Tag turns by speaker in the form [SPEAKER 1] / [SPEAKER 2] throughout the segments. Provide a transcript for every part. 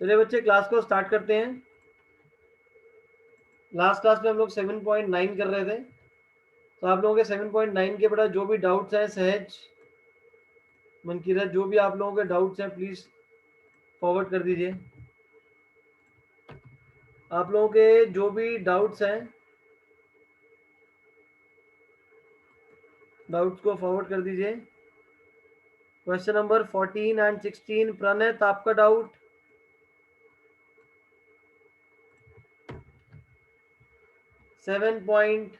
[SPEAKER 1] चलिए बच्चे क्लास को स्टार्ट करते हैं। लास्ट क्लास में हम लोग 7.9 कर रहे थे, तो आप लोगों के 7.9 के बेटा जो भी डाउट्स हैं सहज मनकीरत, जो भी आप लोगों के डाउट्स हैं प्लीज फॉरवर्ड कर दीजिए। आप लोगों के जो भी डाउट्स हैं डाउट्स को फॉरवर्ड कर दीजिए। क्वेश्चन नंबर 14 एंड 16 प्रणत आपका डाउट। सेवन पॉइंट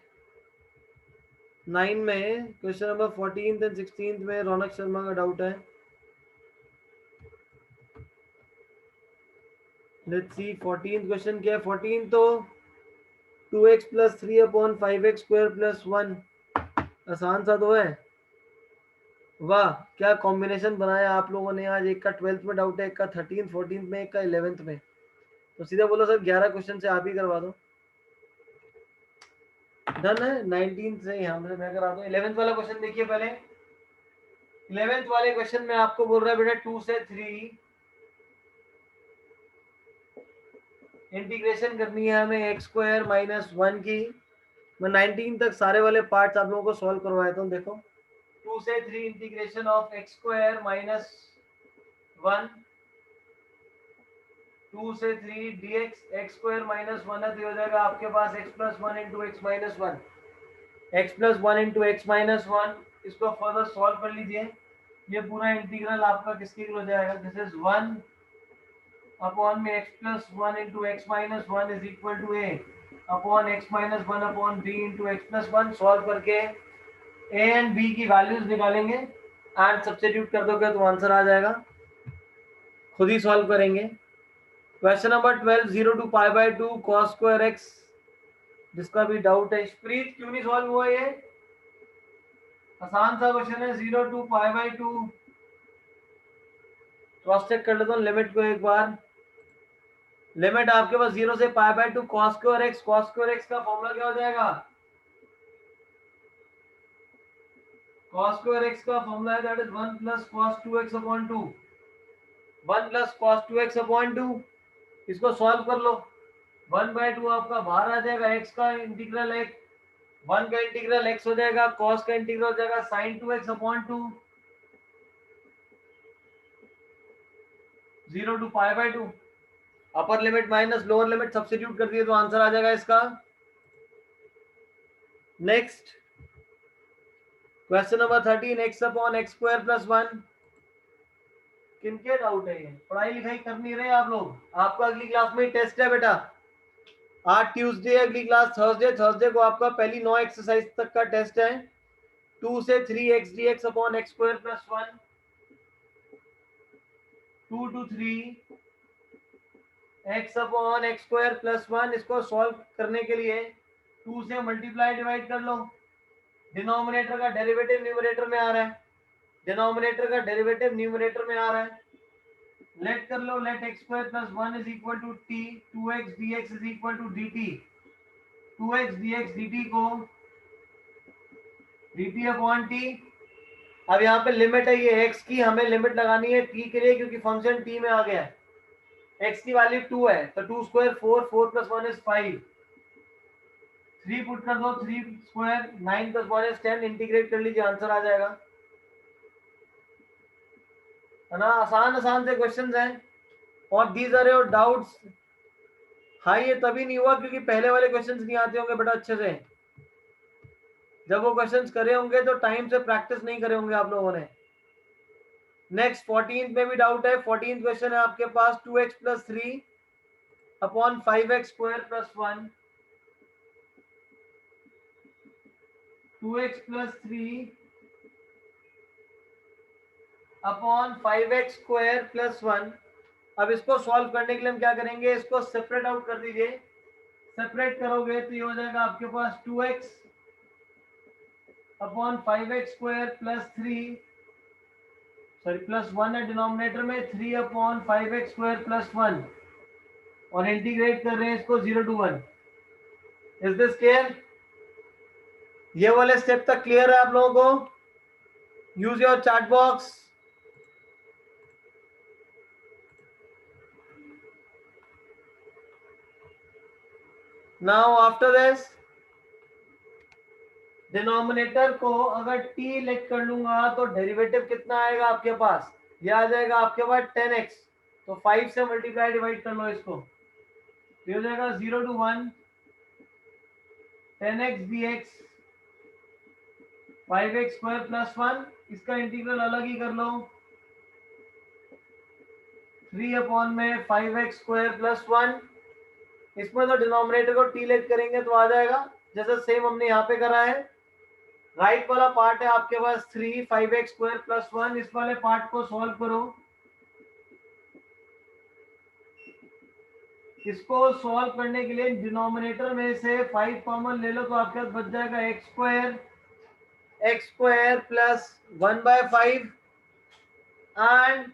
[SPEAKER 1] 9 में क्वेश्चन नंबर 14 एंड 16 में रौनक शर्मा का डाउट है। लेट्स सी 14 क्वेश्चन क्या है। 14 तो 2x plus 3 upon 5x square plus 1, आसान सा तो है। वाह क्या कॉम्बिनेशन बनाया आप लोगों ने आज। एक का 12th में डाउट है, एक का 13th 14th में, एक का 11th में। तो सीधा बोलो सर 11 क्वेश्चन से आप ही करवा दो। डन है। 19 से यहाँ से मैं करा दूं। 11th वाला क्वेश्चन देखिए पहले। 11th वाले क्वेश्चन में आपको बोल रहा है बेटा 2 से 3 इंटीग्रेशन करनी है हमें एक्स स्क्वायर माइनस 1 की। मैं 19 तक सारे वाले पार्ट्स आप लोगों को सॉल्व करवाता हूँ। देखो 2 से 3 integration of x square minus 1, 2 से 3 dx एक्स स्क्वायर माइनस 1 है, तो हो जाएगा आपके पास x plus 1 into x minus 1, x plus 1 into x minus 1। इसको फर्दर सॉल्व कर लीजिए। ये पूरा इंटीग्रल आपका किसके हो जाएगा, दिस इज 1 अपॉन में x plus 1 into x minus 1 is equal to a upon x minus 1 upon b into x plus 1। Solve करके ए एंड बी की वैल्यूज निकालेंगे एंड सब्स्टिट्यूट कर दोगे तो आंसर आ जाएगा। खुद ही सॉल्व करेंगे। Question number 12 0 to pi by 2 cos square x, जिसका भी डाउट है। प्रीत क्यों नहीं सॉल्व हुआ ये, आसान सा क्वेश्चन है। 0 to pi by 2 cross check कर लेता हूँ लिमिट को एक बार। लिमिट आपके पास 0 से पाई by 2 cos square x. Cos square x का फॉर्मूला क्या हो जाएगा, कॉस स्क्वायर एक्स का फॉर्मूला है that is 1 plus cos 2x upon 2, 1 plus cos 2x upon 2। इसको सॉल्व कर लो। 1/2 आपका बाहर आ जाएगा। x का इंटीग्रल एक 1 का इंटीग्रल x हो जाएगा, cos का इंटीग्रल हो जाएगा sin 2x upon 2, 0 to pi by 2। Upper limit minus lower limit substitute कर दिए तो आंसर आ जाएगा इसका। Next question number 13 x upon x square plus 1। किनके डाउट है ये, पढ़ाई लिखाई कर नहीं रहे आप लोग। आपका अगली क्लास में टेस्ट है बेटा। आज ट्यूसडे अगली क्लास थर्सडे, थर्सडे को आपका पहली 9 एक्सरसाइज तक का टेस्ट है। 2 से 3 x D x upon x square plus 1, 2 to 3 x upon x square plus 1। इसको सॉल्व करने के लिए 2 से मल्टीप्लाई डिवाइड कर लो। डिनोमिनेटर का डेरिवेटिव न्यूमरेटर में आ रहा है, डिनोमिनेटर का डेरिवेटिव न्यूमरेटर में आ रहा है। लेट कर लो, let x square plus 1 is equal to t, 2x dx is equal to dt। 2x dx dt को dt अपॉन t। अब यहाँ पे लिमिट है ये x की, हमें लिमिट लगानी है t के लिए क्योंकि फंक्शन t में आ गया है। x की वैल्यू 2 है तो 2 स्क्वायर 4, 4 प्लस 1 इज 5, 3 पुट कर दो, 3 स्क्वायर 9 प्लस 1 इज 10। इंटीग्रेट कर लीजिए आंसर आ जाएगा, है ना। आसान आसान से क्वेश्चंस हैं और दीज आर योर डाउट्स। हाँ ये तभी नहीं हुआ क्योंकि पहले वाले क्वेश्चंस नहीं आते होंगे बेटा अच्छे से। जब वो क्वेश्चंस करे होंगे तो टाइम से प्रैक्टिस नहीं करे होंगे आप लोगों ने। नेक्स्ट 14th में भी डाउट है। 14th क्वेश्चन है आपके पास 2x plus 3 upon 5x square plus 1, 2x plus 3 upon 5x square plus 1। अब इसको सॉल्व करने के लिए हम क्या करेंगे, इसको सेपरेट आउट कर दीजिए। सेपरेट करोगे तो ये हो जाएगा आपके पास 2x upon 5x square plus 3, sorry plus 1 है डिनोमिनेटर में, 3 अपॉन 5x स्क्वायर प्लस 1 और इंटीग्रेट कर रहे हैं इसको 0 to 1। इज दिस क्लियर, ये वाले स्टेप तक क्लियर है आप लोगों को। Use your chat box. Now after this denominator को अगर टी लेट कर लूंगा तो डेरिवेटिव कितना आएगा आपके पास, ये आ जाएगा आपके पास 10x। तो 5 से मल्टीप्लाई डिवाइड कर लो इसको, तो हो जाएगा 0 to 1 10x dx 5x square plus 1। इसका इंटीग्रल अलग ही कर लो, 3 अपॉन में 5x स्क्वायर प्लस 1। इसमें तो डिनोमिनेटर को टी लेट करेंगे तो आ जाएगा जैसे सेम हमने यहाँ पे करा है। राइट वाला पार्ट है आपके पास 3 5x स्क्वायर प्लस 1। इस वाले पार्ट को सॉल्व करो, इसको सॉल्व करने के लिए डिनोमिनेटर में से 5 कॉमन ले लो तो आपके पास बच जाएगा x square plus 1/5 and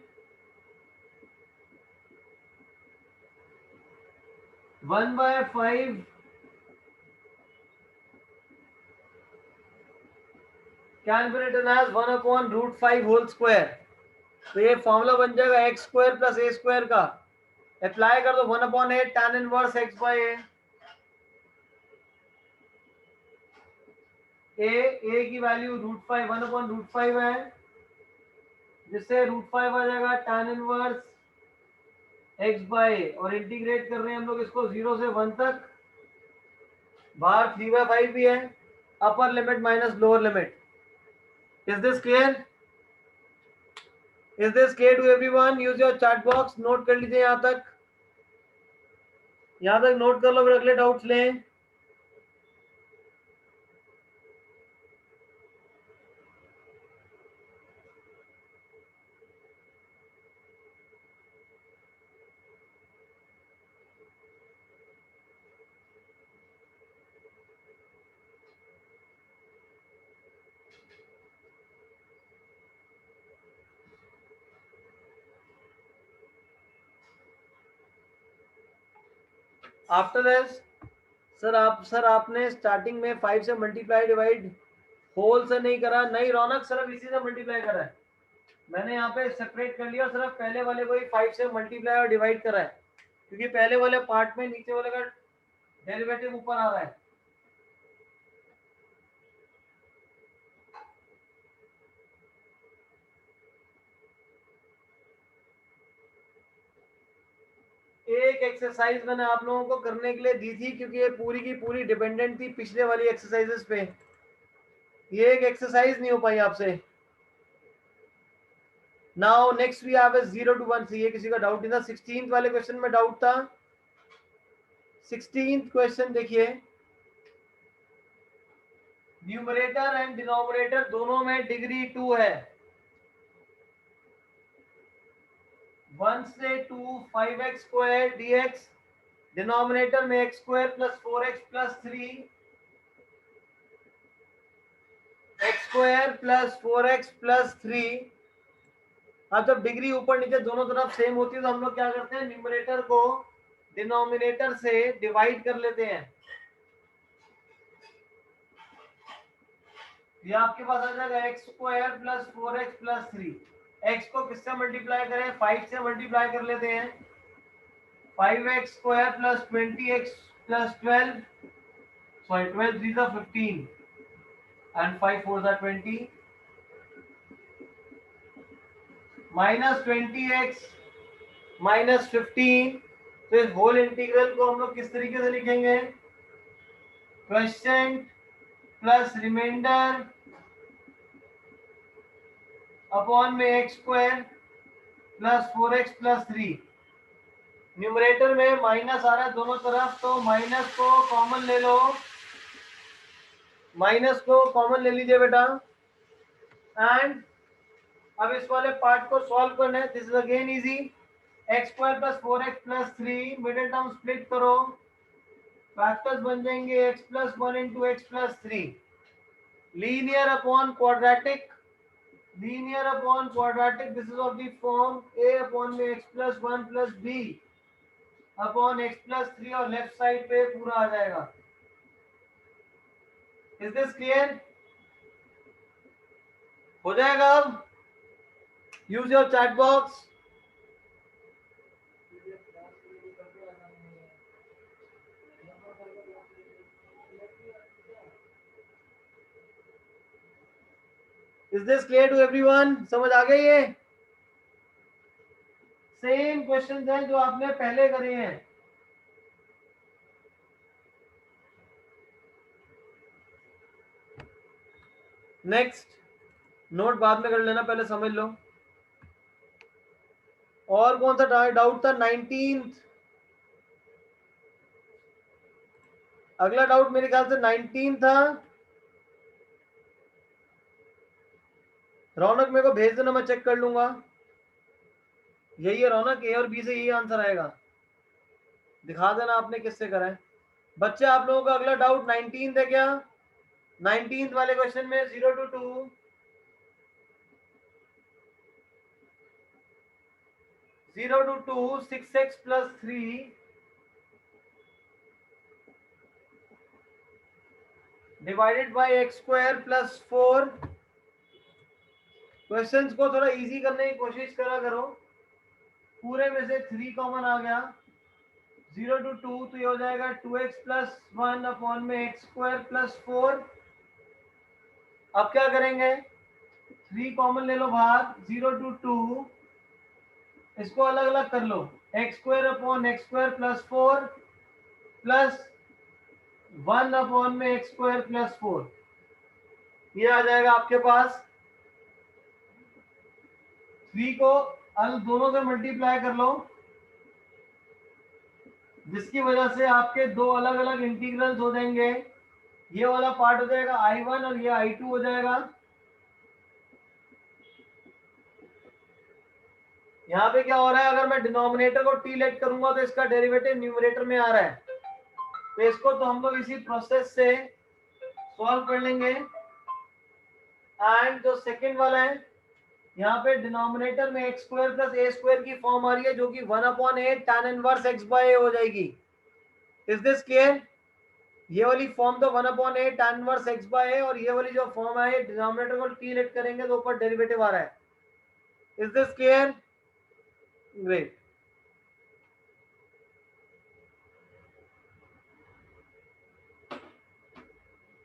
[SPEAKER 1] 1/5 can be written as 1/√5 whole square. तो ये फॉर्मूला बन जाएगा x square plus a square का, अप्लाई कर दो 1/8 tan inverse x by a की वैल्यू √5 1/√5 है, जिससे √5 आ जाएगा tan इनवर्स x बाय, और इंटीग्रेट कर रहे हैं हम लोग इसको 0 से 1 तक। बाहर 3/5 भी है, upper limit minus lower limit. Is this clear? Is this clear to everyone? Use your chat box, note कर लीजिए यहाँ तक, यहाँ तक नोट कर लो, फिर अगले डाउट्स लें। आफ्टर दिस सर आपने स्टार्टिंग में 5 से मल्टीप्लाई डिवाइड होल से नहीं करा, नहीं रौनक, सिर्फ इसी से मल्टीप्लाई करा है। मैंने यहाँ पे सेपरेट कर लिया, सिर्फ पहले वाले को ही 5 से मल्टीप्लाई और डिवाइड करा है, क्योंकि पहले वाले पार्ट में नीचे वाले का डेरिवेटिव ऊपर आ रहा है। एक एक्सरसाइज मैंने आप लोगों को करने के लिए दी थी, क्योंकि ये पूरी की पूरी डिपेंडेंट थी पिछले वाली एक्सरसाइजेस पे। ये एक एक्सरसाइज नहीं हो पाई आपसे। Now next we have 0 to 1। ये किसी का डाउट नहीं था, 16th वाले क्वेश्चन में डाउट था। 16th क्वेश्चन देखिए, न्यूमरेटर एंड डिनोमिनेटर दोनों में डिग्री 2 है। 1 से 2 5x स्क्वायर dx, डिनोमिनेटर में x square plus 4x plus 3 x square plus 4x plus 3। अब जब डिग्री ऊपर नीचे दोनों तरफ सेम होती है तो हम लोग क्या करते हैं, न्यूमरेटर को डिनोमिनेटर से डिवाइड कर लेते हैं। ये आपके पास आ जाएगा x square plus 4x plus 3। X को किससे मल्टीप्लाई करें, 5 से मल्टीप्लाई कर लेते हैं। 5x square plus 20x plus 12, sorry 12 3 का 15 एंड 5 4 का 20 माइनस 20x माइनस 15। तो इस होल इंटीग्रल को हम लोग किस तरीके से लिखेंगे, क्वेश्चन प्लस रिमाइंडर अपॉन में x square plus 4x plus 3। Numerator में माइनस आ रहा है दोनों तरफ, तो माइनस को कॉमन ले लो, माइनस को कॉमन ले लीजिए बेटा। एंड अब इस वाले पार्ट को सॉल्व करना है। This is again easy, x square plus 4x plus 3, middle term split करो, फैक्टर्स बन जाएंगे x plus 1 into x plus 3। Linear upon quadratic, linear upon quadratic, this is of the form a upon में x plus 1 plus b upon x plus 3, और left side पे पूरा आ जाएगा। Is this clear? हो जाएगा अब? Use your chat box. Is this clear to everyone? समझ आ गई? ये सेम क्वेश्चंस हैं जो आपने पहले करे हैं। नेक्स्ट नोट बाद में कर लेना, पहले समझ लो। और कौन सा डाउट था? 19th। अगला डाउट मेरे ख्याल से 19 था। रौनक मेरे को भेज देना, मैं चेक कर लूंगा। यही है रौनक, ए और बी से यही आंसर आएगा। दिखा देना आपने किससे करा है। बच्चे आप लोगों का अगला डाउट 19 है क्या? 19 वाले क्वेश्चन में 0 to 2 0 to 2 6x plus 3 divided by x square plus 4। Questions को थोड़ा इजी करने की कोशिश करा करो। पूरे में से 3 कॉमन आ गया, 0 to 2 तो ये हो जाएगा 2x प्लस 1 अपॉन में x स्क्वायर प्लस 4। अब क्या करेंगे? 3 कॉमन ले लो बाहर, 0 to 2 इसको अलग अलग कर लो, x square upon x square plus 4 plus 1 upon में एक्स स्क्वायर प्लस 4। ये आ जाएगा आपके पास। 3 को दोनों से मल्टीप्लाई कर लो, जिसकी वजह से आपके दो अलग अलग इंटीग्रल्स हो जाएंगे। ये वाला पार्ट हो जाएगा I1 और ये I2 हो जाएगा। यहाँ पे क्या हो रहा है? अगर मैं डिनोमिनेटर को t लेट करूंगा तो इसका डेरिवेटिव न्यूमरेटर में आ रहा है, तो इसको तो हम लोग इसी प्रोसेस से सॉल्व कर लेंगे। एंड जो सेकंड वाला है, यहाँ पे डिनोमिनेटर में x square plus a square की फॉर्म आ रही है, जो कि 1/8 tan इनवर्स x बाय ए हो जाएगी। Is this clear? ये वाली फॉर्म तो 1/8 tan इनवर्स x बाय ए, और ये वाली जो फॉर्म है डिनोमिनेटर को t लेट करेंगे तो ऊपर डेरिवेटिव आ रहा है। Is this clear? Great.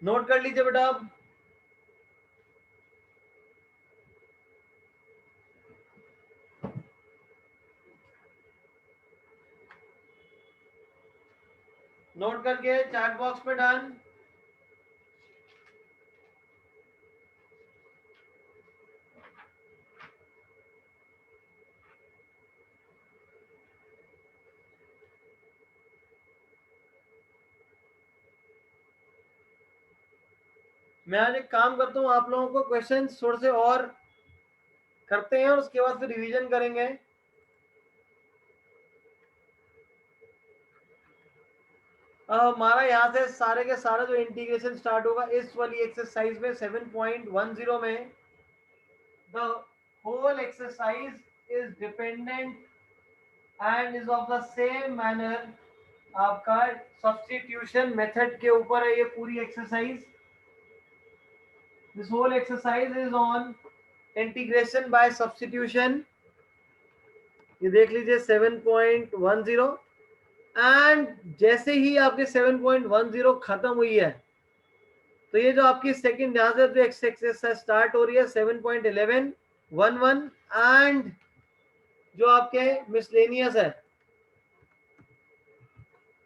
[SPEAKER 1] Note कर लीजिए बेटा आप। नोट करके चैट बॉक्स में डन। मैं आज एक काम करता हूँ, आप लोगों को क्वेश्चन थोड़े से और करते हैं और उसके बाद फिर रिवीजन करेंगे। हमारा यहाँ से सारे के सारे जो इंटीग्रेशन स्टार्ट होगा इस वाली एक्सरसाइज में 7.10 में। The whole exercise is dependent and is of the same manner. आपका सब्स्टिट्यूशन मेथड के ऊपर है ये पूरी exercise. This whole exercise is on integration by substitution. ये देख लीजिए 7.10। एंड जैसे ही आपके 7.10 खत्म हुई है, तो ये जो आपकी सेकंड यहां से जो एक्सरसाइज स्टार्ट हो रही है 7.11 एंड जो आपके मिसलेनियस है,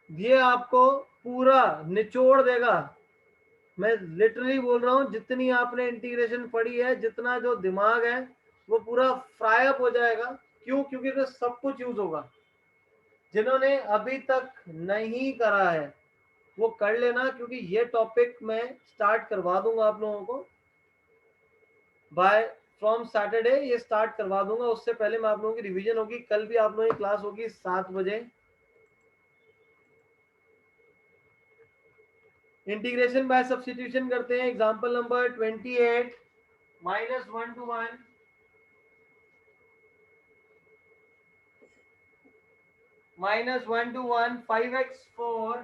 [SPEAKER 1] ये आपको पूरा निचोड़ देगा। मैं लिटरली बोल रहा हूँ, जितनी आपने इंटीग्रेशन पढ़ी है, जितना जो दिमाग है, वो पूरा फ्राई अप हो जाएगा। क्यों? क्योंकि तो सब कुछ यूज होगा। जिन्होंने अभी तक नहीं करा है वो कर लेना, क्योंकि ये टॉपिक मैं स्टार्ट करवा दूंगा आप लोगों को बाय फ्रॉम सैटरडे। ये स्टार्ट करवा दूंगा, उससे पहले मैं आप लोगों की रिवीजन होगी। कल भी आप लोगों की क्लास होगी 7 बजे। इंटीग्रेशन बाय सब्स्टिट्यूशन करते हैं। Example number 28 -1 to 1 -1 to 1 5x4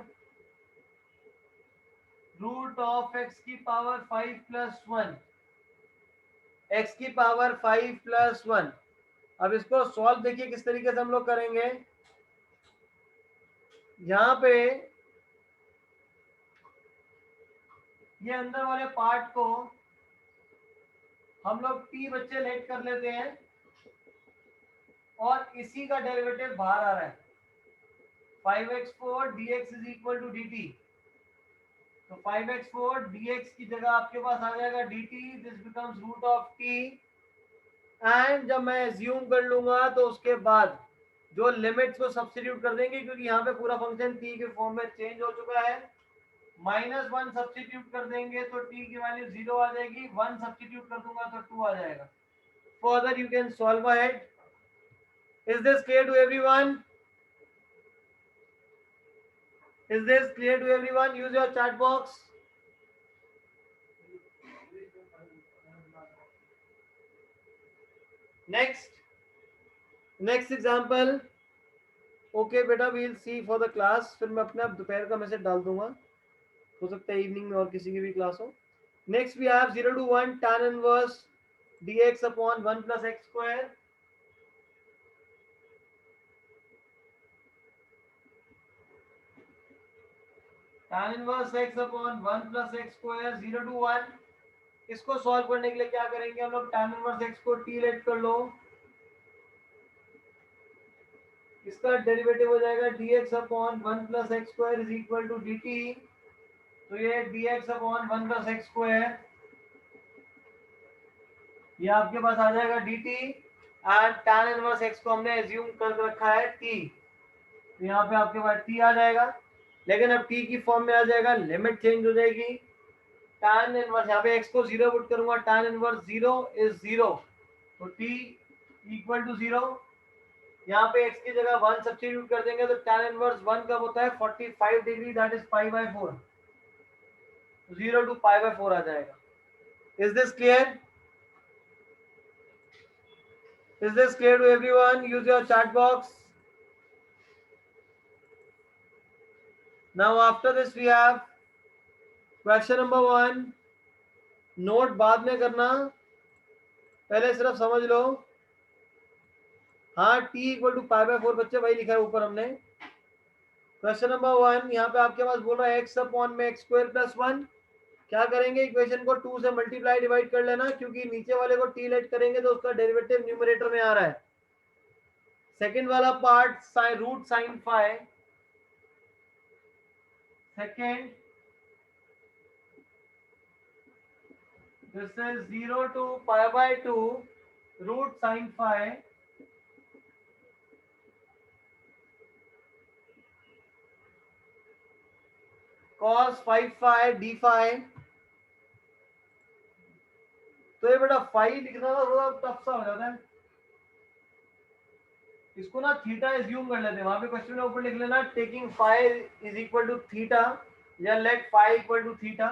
[SPEAKER 1] root of x की पावर 5 प्लस 1 x की पावर 5 प्लस 1। अब इसको सॉल्व देखिए किस तरीके से हम लोग करेंगे। यहाँ पे ये अंदर वाले पार्ट को हम लोग t बच्चे लेट कर लेते हैं और इसी का डेरिवेटिव बाहर आ रहा है 5x4 dx is equal to dt। तो 5x4 dx की जगह आपके पास आ जाएगा dt, this becomes root of t। And जब मैं एज्यूम कर लूंगा तो उसके बाद जो लिमिट्स को सब्स्टिट्यूट कर देंगे, क्योंकि यहाँ पे पूरा फंक्शन t के फॉर्म में चेंज हो चुका है। -1 सब्स्टिट्यूट कर देंगे तो t की वैल्यू 0 आ जाएगी, 1 सब्स्टिट्यूट कर दूंगा तो 2 आ जाएगा। Further you can solve ahead. Is this clear to everyone? Is this clear to everyone? Use your chat box. Next example. Okay बेटा, we'll see for the class. फिर मैं अपने आप दोपहर का मैसेज डाल दूंगा, हो सकता है इवनिंग में और किसी की भी क्लास हो। Next we have 0 to 1 tan inverse dx upon 1 plus x square. tan inverse x upon 1 plus x square 0 to 1। इसको सॉल्व करने के लिए क्या करेंगे हम लोग, tan inverse x को t लेट कर लो, इसका डेरिवेटिव हो जाएगा dx upon 1 plus x square is equal to dt। तो ये dx upon 1 plus x square ये आपके पास आ जाएगा dt। And tan inverse x को हमने एज्यूम कर रखा है t, तो यहाँ पे आपके पास t आ जाएगा, लेकिन अब t की फॉर्म में आ जाएगा, लिमिट चेंज हो जाएगी। tan इनवर्स यहाँ पे x को 0 पुट करूंगा, tan इनवर्स 0 इज 0, तो t इक्वल टू 0। यहाँ पे x की जगह 1 सब्स्टिट्यूट कर देंगे तो tan इनवर्स 1 कब होता है 45 डिग्री, दैट इज π/4, 0 to π/4 आ जाएगा। Is this clear? Is this clear to everyone? Use your chat box. Now after this we have question number 1. Note बाद में करना, पहले सिर्फ समझ लो। हाँ t इक्वल टू π/4 बच्चे वही लिखा है ऊपर हमने। क्वेश्चन नंबर 1 यहाँ पे आपके पास बोल रहा है x अपॉन में x स्क्वायर प्लस 1। क्या करेंगे, इक्वेशन को 2 से मल्टीप्लाई डिवाइड कर लेना, क्योंकि नीचे वाले को t लेट करेंगे तो उसका डेरिवेटिव न्यूमरेटर में आ रहा है। सेकंड वाला part root sine phi, second this is 0 to π/2 root sin phi cos 5 phi d phi। तो ये बेटा फाई लिखना था थोड़ा टफ सा हो जाता है, इसको ना थीटा एज्यूम कर लेते हैं। वहां पे क्वेश्चन में ऊपर लिख लेना taking phi is equal to theta या let phi equal to theta.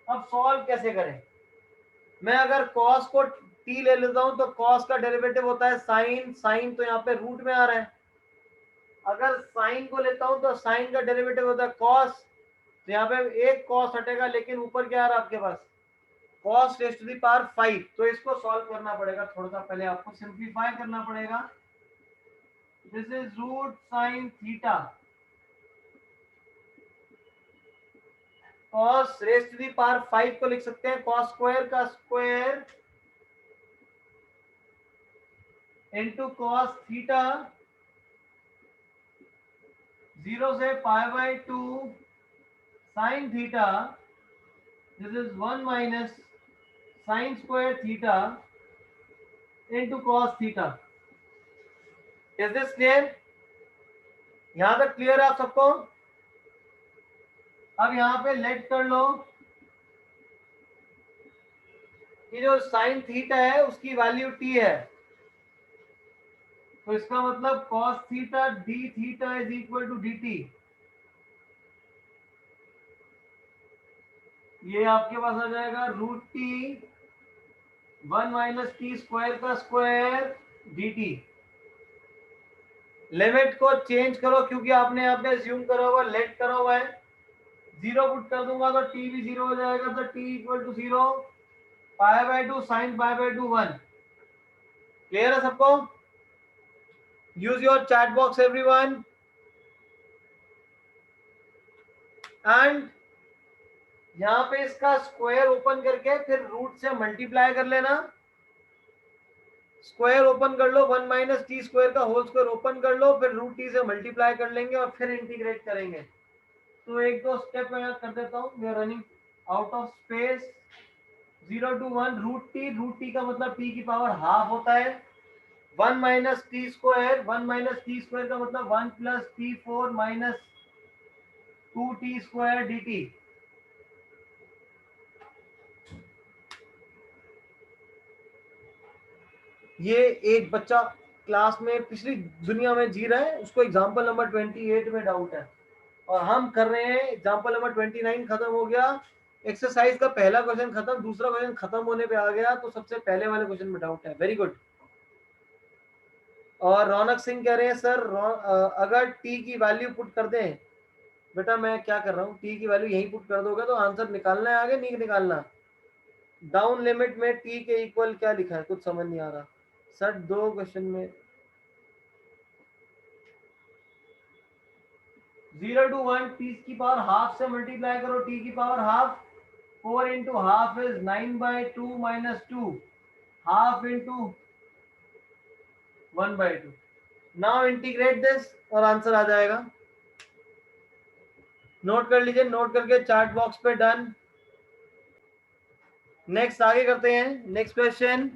[SPEAKER 1] अब सॉल्व कैसे करें, मैं अगर cos को t ले लेता हूं तो cos का डेरिवेटिव होता है साइन, साइन तो यहाँ पे रूट में आ रहा है। अगर साइन को लेता हूं तो साइन का डेरिवेटिव होता है cos, तो यहाँ पे एक cos हटेगा, लेकिन ऊपर क्या आ रहा है आपके पास cos raise to the power 5। तो इसको सॉल्व करना पड़ेगा, थोड़ा सा पहले आपको सिंप्लीफाई करना पड़ेगा। This is root sine theta cos raise to the power 5 को लिख सकते हैं cos स्क्वायर का स्क्वायर इनटू cos थीटा 0 से π/2 sin theta, this is 1 minus sin square theta into cos theta. Is this clear? यहां तक क्लियर है आप सबको? अब यहां पे लेट कर लो कि जो sin थीटा है उसकी वैल्यू t है, तो इसका मतलब cos theta d theta is equal to dt। ये आपके पास आ जाएगा root t 1 minus t square का स्क्वायर dt। लिमिट को चेंज करो, क्योंकि आपने यहाँ पे अज्यूम करा हुआ लेट करा हुआ है, 0 पुट कर दूंगा तो t भी 0 हो जाएगा, तो t equal to 0 π/2 sin π/2 1। Clear है सबको? Use your chat box everyone. And यहाँ पे इसका स्क्वायर ओपन करके फिर रूट से मल्टीप्लाई कर लेना। स्क्वायर ओपन कर लो, 1 माइनस टी स्क्वायर का होल स्क्वायर ओपन कर लो, फिर रूट टी से मल्टीप्लाई कर लेंगे और फिर इंटीग्रेट करेंगे। तो एक दो स्टेप मैं कर देता हूँ, we are running out of space. 0 to 1 root t का मतलब टी की पावर हाफ होता है। 1 minus t square, 1 minus t square का मतलब 1 plus t 4 minus 2 t square d t. ये एक बच्चा क्लास में पिछली दुनिया में जी रहा है, उसको एग्जाम्पल नंबर 28 में डाउट है, और हम कर रहे हैं एग्जाम्पल नंबर 29 खत्म हो गया, एक्सरसाइज का पहला क्वेश्चन खत्म, दूसरा क्वेश्चन खत्म होने पे आ गया, तो सबसे पहले वाले क्वेश्चन में डाउट है। Very good. और रौनक सिंह कह रहे हैं सर अगर टी की वैल्यू पुट कर दें। बेटा मैं क्या कर रहा हूँ, टी की वैल्यू यही पुट कर दोगे तो आंसर निकालना है, आगे नहीं निकालना। डाउन लिमिट में टी के इक्वल क्या लिखा है, कुछ समझ नहीं आ रहा सर, दो क्वेश्चन में। 0 to 1 टी की पावर हाफ से मल्टीप्लाई करो, टी की power half, 4 into half is 9/2 minus 2, half into 1/2। Now integrate this और आंसर आ जाएगा। नोट कर लीजिए, नोट करके चार्ट बॉक्स पे डन। नेक्स्ट आगे करते हैं, next question.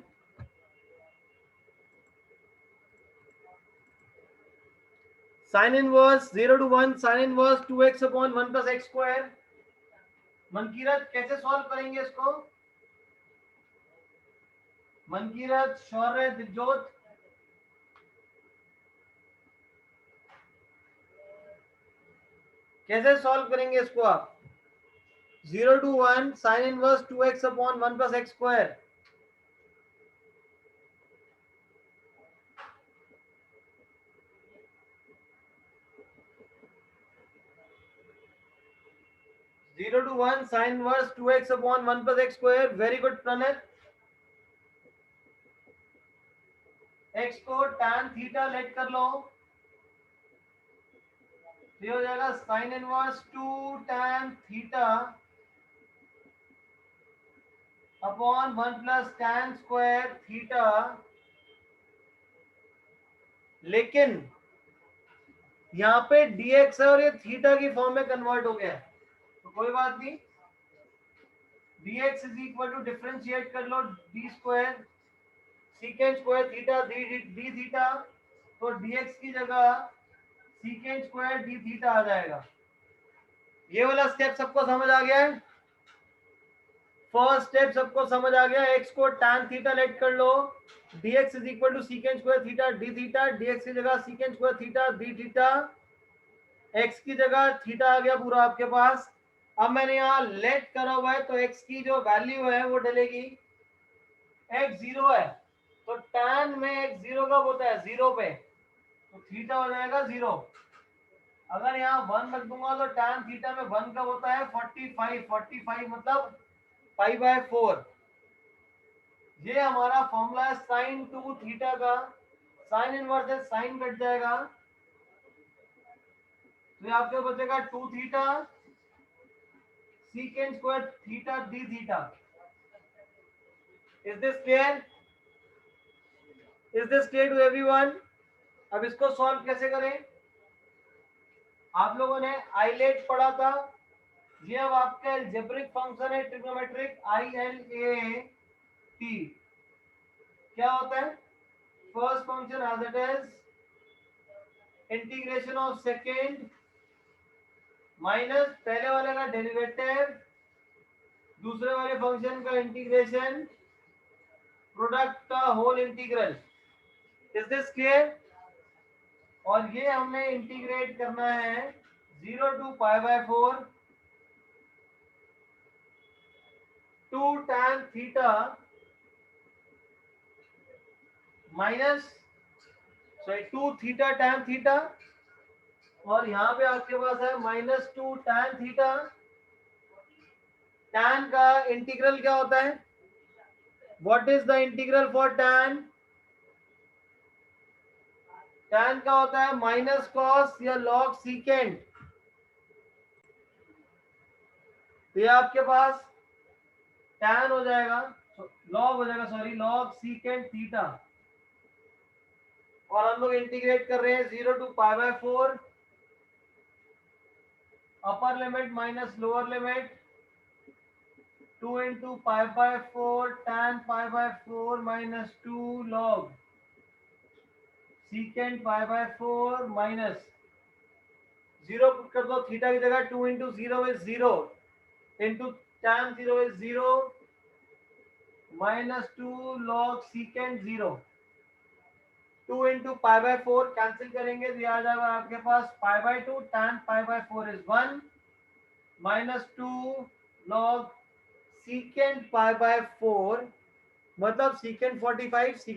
[SPEAKER 1] Sine inverse 0 to 1 sine inverse 2x upon 1 plus x square. Mankirat कैसे सॉल्व करेंगे इसको? मनकीरत, शौर्य, दिव्योत, कैसे सॉल्व करेंगे इसको आप? 0 to 1 sine inverse 2x upon 1 plus x square. Zero to one sine inverse 2x upon 1 plus x square. Very good Pranat. x को tan theta let कर लो, ये हो जाएगा साइन इनवर्स 2 tan थीटा upon 1 plus tan square theta. लेकिन यहाँ पे dx है और ये थीटा की फॉर्म में कन्वर्ट हो गया है, तो कोई बात नहीं। dx is equal to, differentiate कर लो, d square secant square theta d theta, तो dx की जगह सीकेंड स्क्वायर डी थीटा आ जाएगा। ये वाला स्टेप सबको समझ आ गया है? फर्स्ट स्टेप सबको समझ आ गया। x को tan थीटा लेट कर लो, dx is equal to secant square theta d theta, dx की जगह secant square theta d theta, x की जगह थीटा आ गया पूरा आपके पास। अब मैंने यहाँ लेट करा हुआ है, तो x की जो वैल्यू है वो डलेगी, x जीरो है तो tan में x जीरो कब होता है, जीरो पे, तो थीटा हो जाएगा जीरो। अगर यहाँ 1 रख दूंगा तो tan थीटा में 1 कब होता है, 45, 45 मतलब π/4। ये हमारा फॉर्मूला है साइन 2 थीटा का। साइन इनवर्स है, साइन कट जाएगा, तो ये आपके बचेगा 2 theta secant square theta d theta. Is this clear? Is this clear to everyone? अब इसको सॉल्व कैसे करें? आप लोगों ने आइलेट पढ़ा था, ये अब आपका एल्जेब्रिक फंक्शन है, ट्रिग्नोमेट्रिक, ILAT। क्या होता है? First function as it is integration of second minus पहले वाले का डेरिवेटिव, दूसरे वाले फंक्शन का इंटीग्रेशन, प्रोडक्ट का whole integral. Is this clear? और ये हमने इंटीग्रेट करना है 0 to π/4 2 tan theta minus, sorry 2 theta tan theta, और यहाँ पे आपके पास है -2 tan थीटा। tan का इंटीग्रल क्या होता है? What is the integral for tan? tan का होता है माइनस कॉस या लॉग सीकेंड। तो ये आपके पास tan हो जाएगा, log हो जाएगा, सॉरी log secant थीटा, और हम लोग इंटीग्रेट कर रहे हैं 0 to π/4 upper limit minus lower limit 2 into π/4 tan π/4 minus 2 log secant π/4 minus 0 put कर दो थीटा की जगह, 2 into 0 is 0 into tan 0 is 0 minus 2 log secant 0, 2 into π/4 cancel करेंगे तो आ जाएगा आपके पास π/2 tan π/4 is 1 minus 2 log secant π/4, मतलब secant 45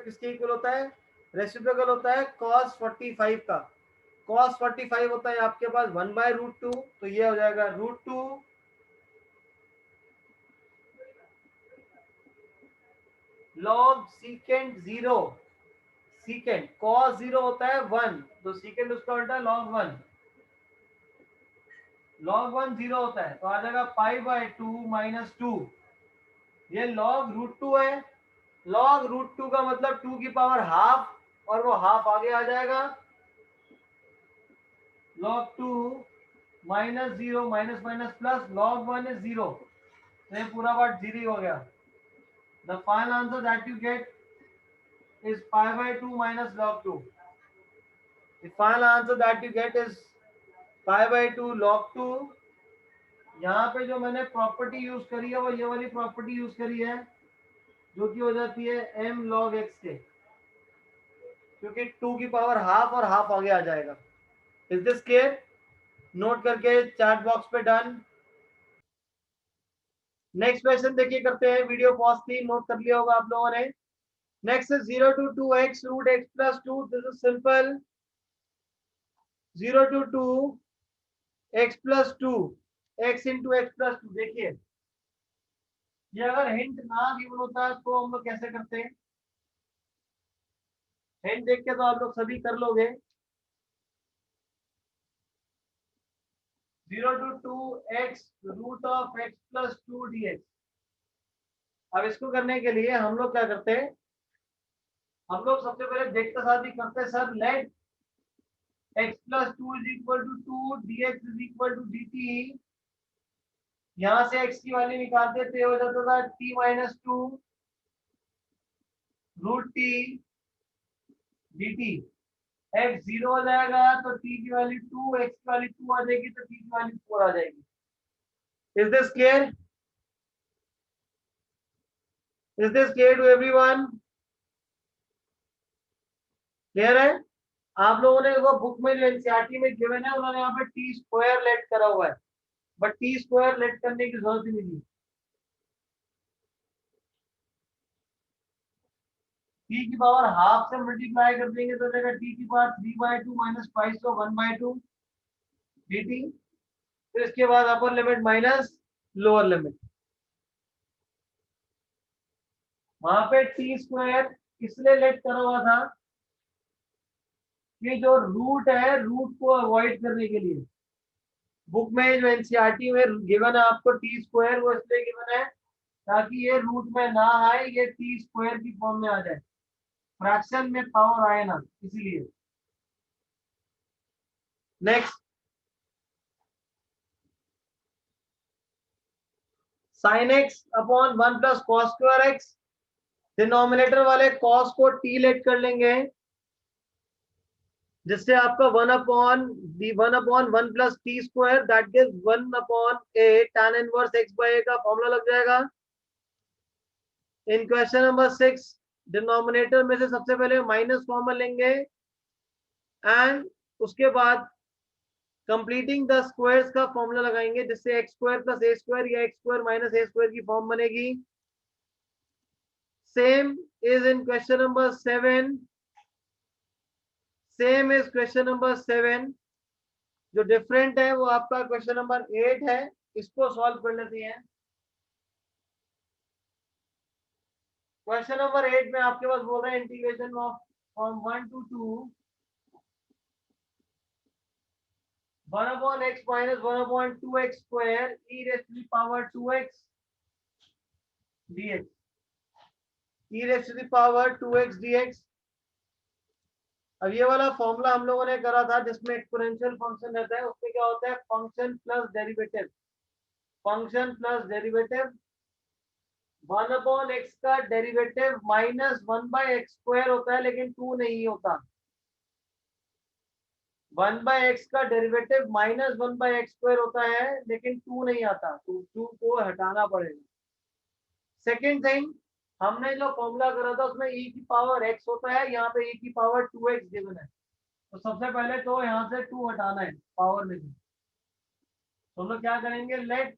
[SPEAKER 1] किसके इक्वल होता है, रेसिप्रोकल होता है cos 45 का, cos 45 होता है आपके पास 1/√2, तो ये हो जाएगा √2 log secant 0, secant cos 0 होता है 1, तो secant उसका उल्टा log 1, log 1 0 होता है, तो आ जाएगा π/2 minus 2, ये log √2 है, log √2 का मतलब 2 की पावर हाफ, और वो हाफ आगे आ जाएगा, log 2 minus 0 minus minus plus log 1 is 0, तो ये पूरा पार्ट 0 हो गया. The final answer that you get is π/2 minus log 2. The final answer that you get is π/2 log 2. यहाँ पे जो मैंने प्रॉपर्टी यूज करी है वो ये वाली प्रॉपर्टी यूज करी है, जो कि हो जाती है m log x के, क्योंकि 2 की पावर हाफ और हाफ आगे आ जाएगा. Is this clear? नोट करके चैट बॉक्स पे डन. नेक्स्ट क्वेश्चन देखिए करते हैं, वीडियो पॉज थी, नोट कर लिया होगा आप लोगों ने. Next is 0 to 2x root x plus 2. This is simple. 0 to 2 x plus 2 x into x plus 2. देखिए ये अगर हिंट ना गिवन होता है तो हम लोग कैसे करते हैं, हिंट देख के तो आप लोग सभी कर लोगे. 0 to 2x root of x plus 2 dx. अब इसको करने के लिए हम लोग क्या करते हैं, हम लोग सबसे पहले देखते साथ ही करते हैं, sir late x plus 2 is equal to 2 dx is equal to dt. यहां से x की वैल्यू निकालते थे, हो जाता था t minus 2 रूट t dt. x 0 हो जाएगा तो t की वैल्यू 2, x की वैल्यू 2 आ जाएगी, तो t की वैल्यू 4 आ जाएगी. Is this clear? Is this clear to everyone? Clear है? आप लोगों ने वो बुक में जो एनसीईआरटी में गिवन है, उन्होंने यहाँ पे टी स्क्वायर लेट करा हुआ है, बट टी स्क्वायर लेट करने की जरूरत ही नहीं थी. टी की पावर हाफ से मल्टीप्लाई कर देंगे तो देगा टी की पावर 3/2 माइनस 5 तो 1/2 dt. फिर इसके बाद अपर लिमिट माइनस लोअर लिमिट, वहां पे टी स्क्वायर इसलिए लेट करा हुआ था कि जो रूट है, रूट को अवॉइड करने के लिए बुक में जो एनसीईआरटी में गिवन है आपको टी स्क्वायर, वो इसलिए गिवन है ताकि ये रूट में ना आए, ये टी स्क्वायर की फॉर्म में आ जाए, फ्रैक्शन में पावर आए ना, इसीलिए. Next, sine x upon 1 plus cos square x. Denominator वाले कॉस को टी लेट कर लेंगे, जिससे आपका 1/1 plus t square that gives 1/a tan inverse x by a का फॉर्मूला लग जाएगा. इन क्वेश्चन नंबर 6 डिनोमिनेटर में से सबसे पहले माइनस कॉमन लेंगे, एंड उसके बाद कंप्लीटिंग द स्क्वायर्स का फॉर्मूला लगाएंगे, जिससे x square plus a square या एक्स स्क्वायर माइनस ए स्क्वायर की फॉर्म बनेगी. Same is in question number 7. Same is question number 7. जो डिफरेंट है वो आपका क्वेश्चन नंबर 8 है, इसको सॉल्व कर लेते हैं. क्वेश्चन नंबर 8 में आपके पास बोल रहे हैं integration of from 1 to 2 1/x minus 1/2x square e raised to the power 2x dx. e raised to the power 2x dx. अब ये वाला फॉर्मूला हम लोगों ने करा था जिसमें एक्सपोनेंशियल फंक्शन रहता है, उसमें क्या होता है, function plus derivative, function plus derivative 1/x का डेरिवेटिव माइनस 1/x स्क्वायर होता है, लेकिन 2 नहीं होता। 1/x का डेरिवेटिव माइनस 1/x स्क्वायर होता है, लेकिन 2 नहीं आता, तो 2 को हटाना पड़ेगा। सेकेंड थिंग, हमने जो फॉर्मूला करा था उसमें e की पावर x होता है, यहाँ पे e की पावर 2x गिवन है, तो सबसे पहले तो यहाँ से 2 हटाना है पावर में। तो हम लोग क्या करेंगे, let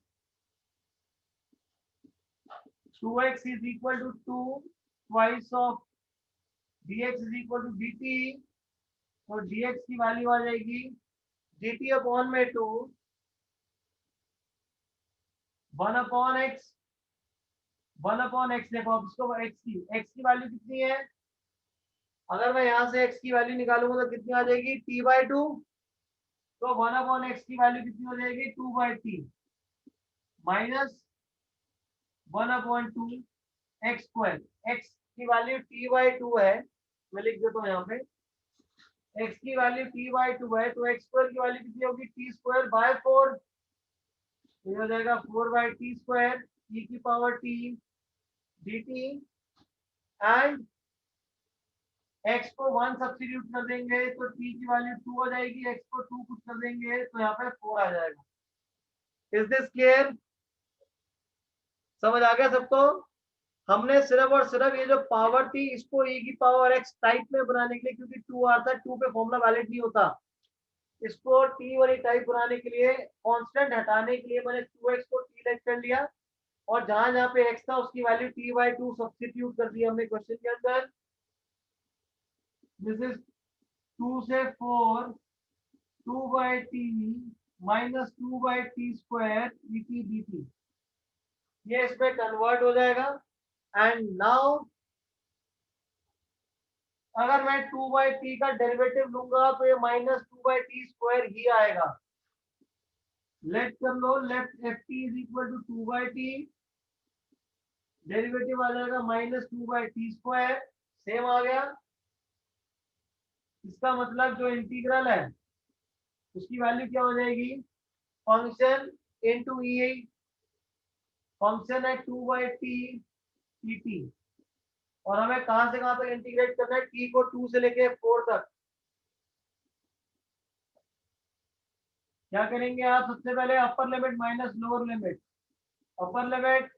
[SPEAKER 1] 2x is equal to 2 twice of dx is equal to dt, तो dx की वैल्यू आ जाएगी dt अपॉन में 2 1/x 1/x। देखो अब इसको x की वैल्यू कितनी है, अगर मैं यहाँ से x की वैल्यू निकालूंगा तो कितनी आ जाएगी, t/2, तो 1/x की वैल्यू कितनी हो जाएगी, 2/t minus 1/2 x square. x की वैल्यू t/2 है, मैं लिख देता हूँ यहाँ पे, x की वैल्यू t/2 है, तो x स्क्वायर की वैल्यू कितनी होगी, t²/4, तो हो जाएगा 4/t² e की power t dt, and x को 1 सब्स्टिट्यूट कर देंगे तो t की वैल्यू 2 हो जाएगी, x को 2 कुछ कर देंगे तो यहाँ पे 4 आ जाएगा। इज दिस क्लियर, समझ आ गया सबको? हमने सिर्फ और सिर्फ ये जो पावर थी इसको e की पावर x टाइप में बनाने के लिए, क्योंकि 2 आता है, 2 पे फॉर्मूला वैलिड नहीं होता, इसको t वाली टाइप बनाने के लिए, कांस्टेंट हटाने के लिए मैंने 2x को t लेट कर लिया, और जहां जहां पे x था उसकी वैल्यू t/2 सब्स्टिट्यूट कर दिया हमने क्वेश्चन के अंदर। दिस इज 2 से 4 2/t minus 2/t² dt dt, ये इसमें कन्वर्ट हो जाएगा। एंड नाउ अगर मैं 2/t का डेरिवेटिव लूंगा तो ये माइनस 2/t² ही आएगा। लेट कर लो, let ft is equal to 2/t, derivative आ जाएगा माइनस 2/t², सेम आ गया। इसका मतलब जो इंटीग्रल है उसकी वैल्यू क्या हो जाएगी, फंक्शन इनटू ई, फंक्शन है 2/t dt, और हमें कहां से कहां तक इंटीग्रेट करना है, t को 2 से लेके 4 तक। क्या करेंगे आप, सबसे पहले अपर लिमिट माइनस लोअर लिमिट, अपर लिमिट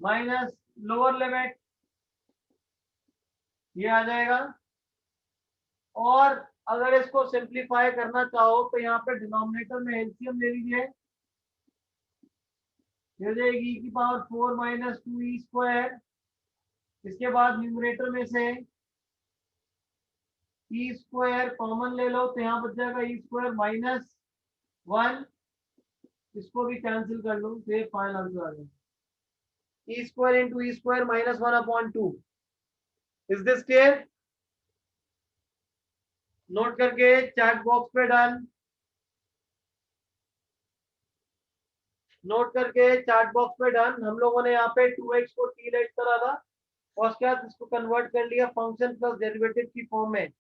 [SPEAKER 1] माइनस लोअर लिमिट, ये आ जाएगा। और अगर इसको सिंप्लीफाई करना चाहो तो यहाँ पे डिनोमिनेटर में एलसीएम ले लीजिए, हो जाएगी की पावर 4 माइनस 2e²। इसके बाद न्यूमरेटर में से e² कॉमन ले लो, तो यहाँ बच जाएगा e² माइनस 1, इसको भी कैंसिल कर लो, तो ये फाइनल आंसर आ जाएगा, e² into e² minus 1/2। Is this clear? Note करके चैट बॉक्स पे डन, नोट करके चैट बॉक्स पे डन। हम लोगों ने यहाँ पे 2x को t लेट करा था, और उसके बाद इसको कन्वर्ट कर लिया फंक्शन प्लस डेरिवेटिव की फॉर्म में।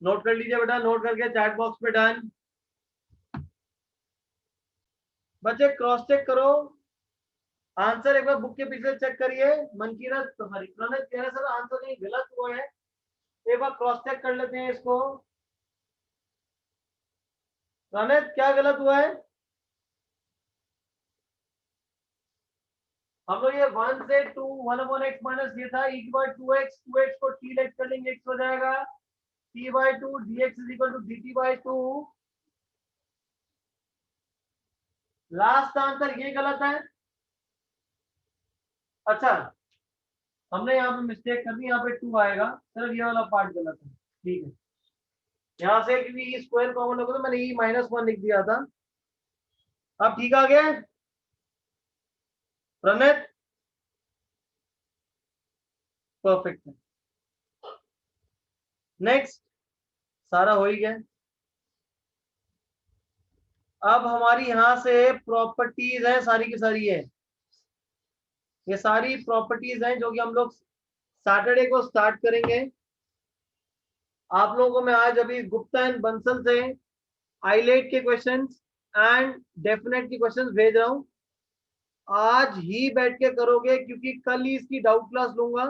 [SPEAKER 1] नोट कर लीजिए बेटा, नोट करके चैट बॉक्स पे डन। बच्चे क्रॉस चेक करो, आंसर एक बार बुक के पीछे चेक करिए। मनकीरत सॉरी प्रणत कह रहे सर आंसर नहीं गलत हुआ है, एक बार क्रॉस चेक कर लेते हैं इसको। प्रणत क्या गलत हुआ है? हम लोग ये 1 से 2 1/x माइनस ये था e की पावर 2x, 2x को t लेट कर लेंगे, x हो जाएगा t/2 dx is equal to dt/2। Last answer ये गलत है। अच्छा, हमने यहाँ पे मिस्टेक कर दी, यहाँ पे 2 आएगा, सिर्फ ये वाला पार्ट गलत है, ठीक है। यहाँ से क्योंकि e² कॉमन होगा तो मैंने e -1 लिख दिया था। अब ठीक आ गया है प्रणत? परफेक्ट है। नेक्स्ट, सारा हो ही गया। अब हमारी यहां से प्रॉपर्टीज है सारी की सारी है, ये सारी प्रॉपर्टीज हैं जो कि हम लोग सैटरडे को स्टार्ट करेंगे। आप लोगों को मैं आज अभी गुप्ता एंड बंसल से आईलेट के क्वेश्चंस एंड डेफिनेट के क्वेश्चंस भेज रहा हूं। आज ही बैठ के करोगे क्योंकि कल ही इसकी डाउट क्लास लूंगा।